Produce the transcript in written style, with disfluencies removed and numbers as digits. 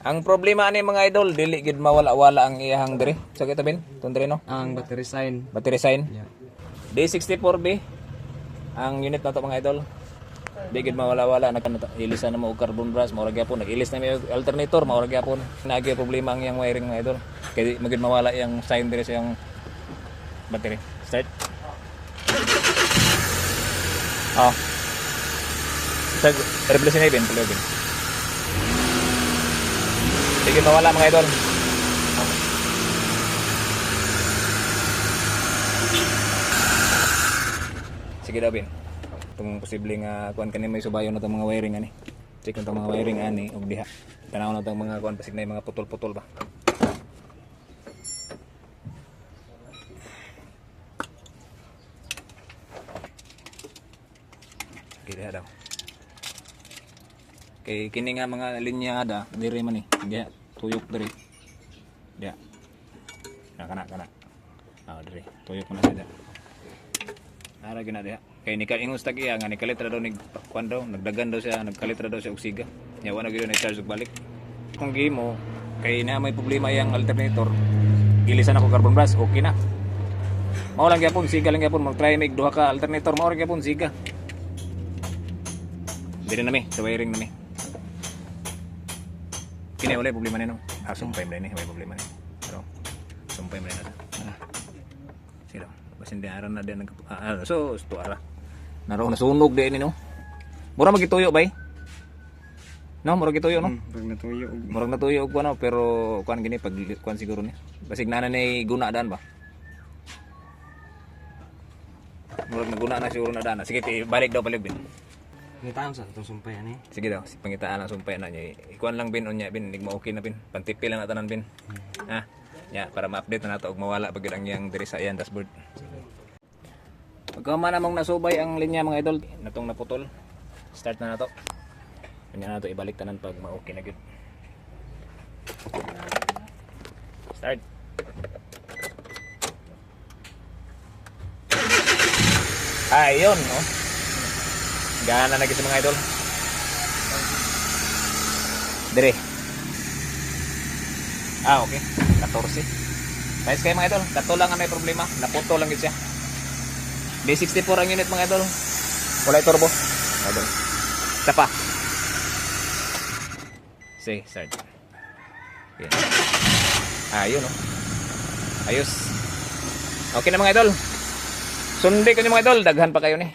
Ang problema ani mga idol, dili gid mawala-wala ang iyahang diri. So kita bin, tundre no. Ang battery sign. Battery sign. Yeah. D64B ang unit na to mga idol. Di gid mawala-wala ilisa na mo og carbon brass, mao ra gyapon nag-ilis na may alternator, mao ra gyapon. Naagi problema ang iyang wiring mga idol. Kay magid mawala yang sign diri sa iyang battery. Start. Oh. Sag replace na ibin, pulogin. Sige mawala mga idol. Sige daw bin. Itong posibleng kuan kani may subayon na itong mga wiring ani. Check na itong mga wiring ani og diha. Tanaw na itong mga kuan pasig na mga putol-putol ba. Sige daw. Kay kini nga mga linya ada diri man ni. Diha tuyok diri. Diha. Kana. Ah diri. Tuyok na siya. Ara gina diha. Kay ni kaingon sa tagiya nga ni kalitra daw nig kuan daw, nagdagan daw siya, nagkalitra daw siya og siga. Nya wa na gyud ni charge og balik. Kung gimo kay na may problema yang alternator. Gilisan ako carbon brass, okay na. Mao lang gyapon siga lang gyapon mag-try mig duha ka alternator, mao ra gyapon siga. Dili na mi, sa wiring na mi. Kini wala problema nino. Sumpay mo na ni, may problema ni. Pero sumpay mo na na. Sino? Basin di aran na din so sto ara. Naro nasunog di ini no. Mura magituyo bay. No, mura gituyo no. Pag natuyo. Mura natuyo og kuno pero kuan gini pag kuan siguro ni. Basig na ni guna daan ba. Mura naguna na siguro na daan. Sige balik daw palig bin. Pangitaan sa itong sumpay ani. Sige daw, si pangitaan ang sumpay na niya. Ikuan lang bin unya bin, nigma okay na bin. Pantipil lang na tanan bin. Ha. Ya, para ma-update na nato og mawala pag ang yang diri sa iyan dashboard. Pagka man namang nasubay ang linya mga idol, natong naputol. Start na nato. Kanya nato ibalik tanan pag ma-okay na gyud. Start. Ayun, no. Gana na sa mga idol. Dire. Okay. 14. Guys kayo mga idol, kato lang ang may problema. Naputo lang yun siya. D64 ang unit mga idol. Wala turbo. Idol. Isa pa. Say, start. Okay. Ayun, no. Ayos. Okay na mga idol. Sundi ko nyo mga idol. Daghan pa kayo ni.